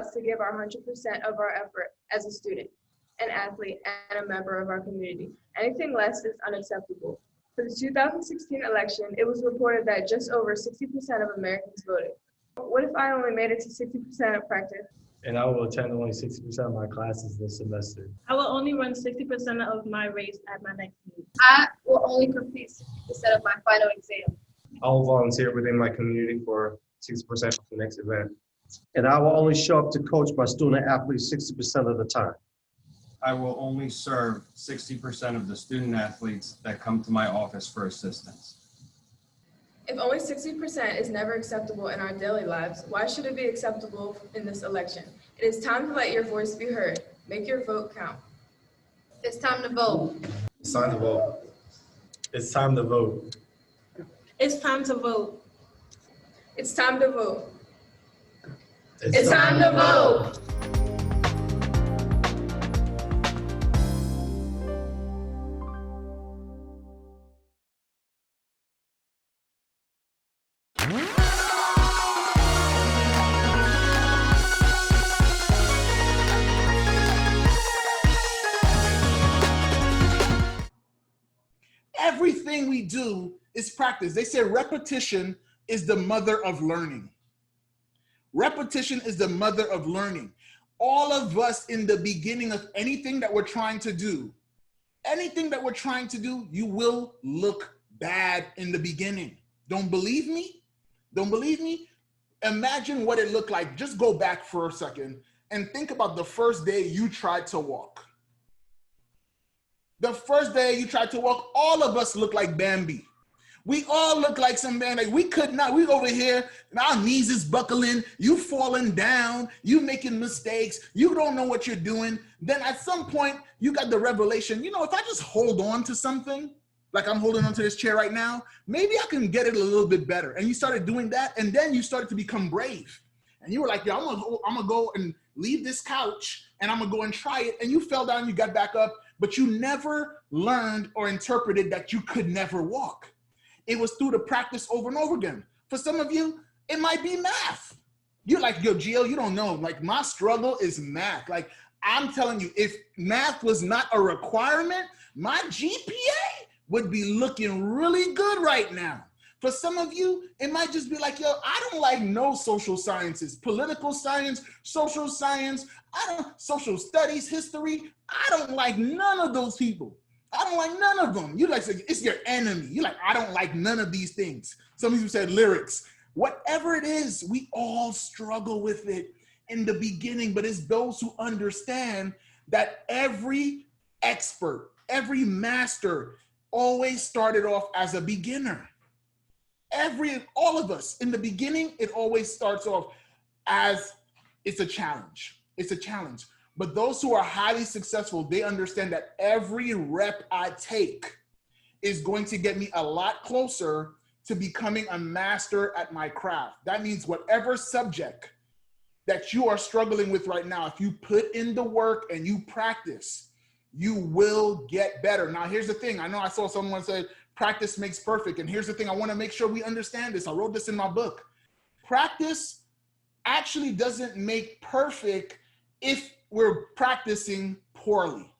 us to give our 100% of our effort as a student, an athlete, and a member of our community. Anything less is unacceptable. For the 2016 election, it was reported that just over 60% of Americans voted. What if I only made it to 60% of practice? And I will attend only 60% of my classes this semester. I will only run 60% of my race at my next meet. I will only complete 60% of my final exam. I will volunteer within my community for 60% of the next event. And I will only show up to coach my student athletes 60% of the time. I will only serve 60% of the student athletes that come to my office for assistance. If only 60% is never acceptable in our daily lives, why should it be acceptable in this election? It is time to let your voice be heard. Make your vote count. It's time to vote. It's time to vote. It's time to vote. It's time to vote. It's time to vote. It's time to vote. Everything we do is practice. They say repetition is the mother of learning. Repetition is the mother of learning. All of us in the beginning of anything that we're trying to do, you will look bad in the beginning. Don't believe me? Don't believe me? Imagine what it looked like. Just go back for a second and think about the first day you tried to walk. The first day you tried to walk, all of us look like Bambi. We all look like some man, like we could not, we over here, and our knees is buckling, you falling down, you making mistakes, you don't know what you're doing. Then at some point, you got the revelation, you know, if I just hold on to something, like I'm holding onto this chair right now, maybe I can get it a little bit better. And you started doing that, and then you started to become brave. And you were like, yo, I'm gonna go and leave this couch, and I'm gonna go and try it. And you fell down, you got back up, but you never learned or interpreted that you could never walk. It was through the practice over and over again. For some of you, it might be math. You're like, yo, Gio, you don't know. Like, my struggle is math. Like, I'm telling you, if math was not a requirement, my GPA would be looking really good right now. For some of you, it might just be like, yo, I don't like no social sciences, political science, social science, social studies, history. I don't like none of those people. I don't like none of them. You like, it's your enemy. You're like, I don't like none of these things. Some of you said lyrics. Whatever it is, we all struggle with it in the beginning, but it's those who understand that every expert, every master always started off as a beginner. All of us, in the beginning, it always starts off as it's a challenge. It's a challenge. But those who are highly successful, they understand that every rep I take is going to get me a lot closer to becoming a master at my craft. That means whatever subject that you are struggling with right now, if you put in the work and you practice, you will get better. Now, here's the thing. I know I saw someone say, practice makes perfect. And here's the thing. I want to make sure we understand this. I wrote this in my book. Practice actually doesn't make perfect if we're practicing poorly.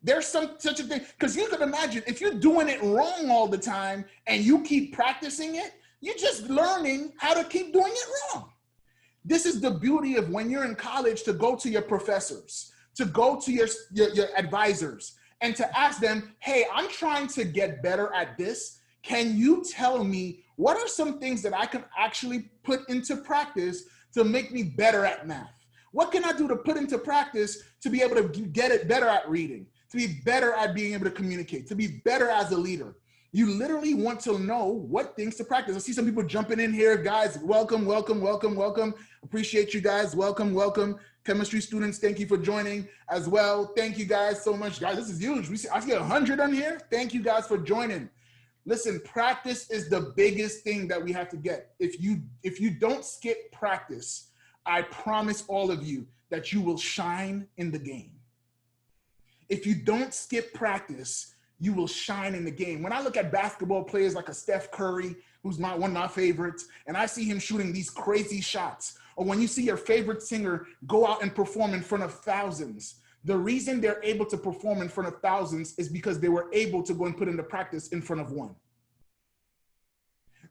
There's such a thing, because you can imagine if you're doing it wrong all the time and you keep practicing it, you're just learning how to keep doing it wrong. This is the beauty of when you're in college, to go to your professors, to go to your advisors, and to ask them, hey, I'm trying to get better at this. Can you tell me what are some things that I can actually put into practice to make me better at math? What can I do to put into practice to be able to get it better at reading, to be better at being able to communicate, to be better as a leader? You literally want to know what things to practice. I see some people jumping in here. Guys, welcome, welcome, welcome, welcome. Appreciate you guys. Welcome, welcome. Chemistry students, thank you for joining as well. Thank you guys so much. Guys, this is huge. I see 100 on here. Thank you guys for joining. Listen, practice is the biggest thing that we have to get. If you don't skip practice, I promise all of you that you will shine in the game. If you don't skip practice, you will shine in the game. When I look at basketball players like a Steph Curry, who's one of my favorites, and I see him shooting these crazy shots, or when you see your favorite singer go out and perform in front of thousands, the reason they're able to perform in front of thousands is because they were able to go and put into practice in front of one.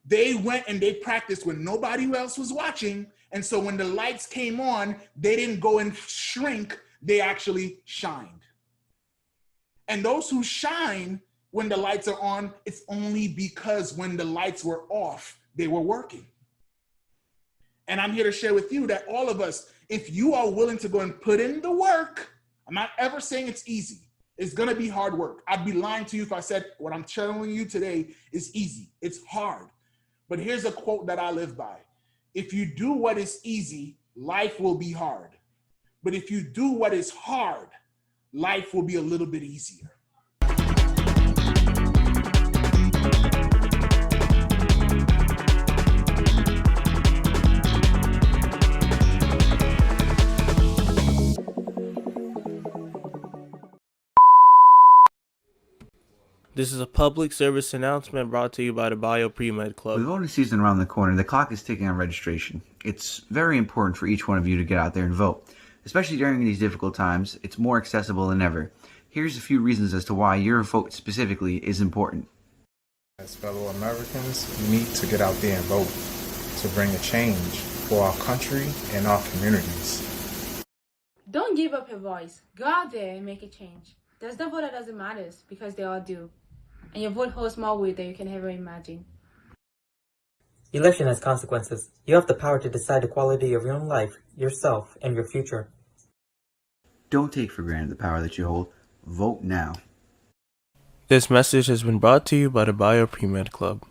They went and they practiced when nobody else was watching, and so when the lights came on, they didn't go and shrink, they actually shined. And those who shine when the lights are on, it's only because when the lights were off, they were working. And I'm here to share with you that all of us, if you are willing to go and put in the work, I'm not ever saying it's easy. It's gonna be hard work. I'd be lying to you if I said what I'm telling you today is easy. It's hard. But here's a quote that I live by. If you do what is easy, life will be hard. But if you do what is hard, life will be a little bit easier. This is a public service announcement brought to you by the Bio Pre-Med Club. With voting season around the corner, the clock is ticking on registration. It's very important for each one of you to get out there and vote. Especially during these difficult times, it's more accessible than ever. Here's a few reasons as to why your vote specifically is important. As fellow Americans, we need to get out there and vote to bring a change for our country and our communities. Don't give up your voice. Go out there and make a change. There's no vote that doesn't matter because they all do. And your vote holds more weight than you can ever imagine. Election has consequences. You have the power to decide the quality of your own life, yourself, and your future. Don't take for granted the power that you hold. Vote now. This message has been brought to you by the Bio Pre-Med Club.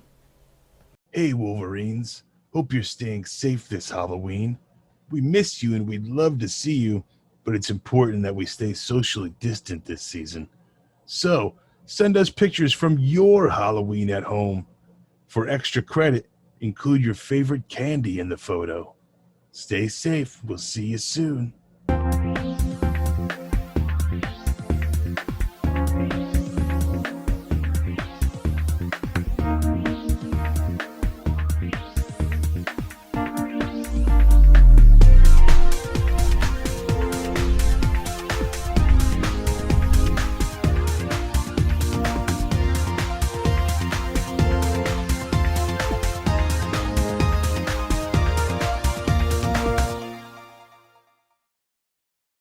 Hey Wolverines, hope you're staying safe this Halloween. We miss you and we'd love to see you, but it's important that we stay socially distant this season. So, send us pictures from your Halloween at home. For extra credit, include your favorite candy in the photo. Stay safe. We'll see you soon.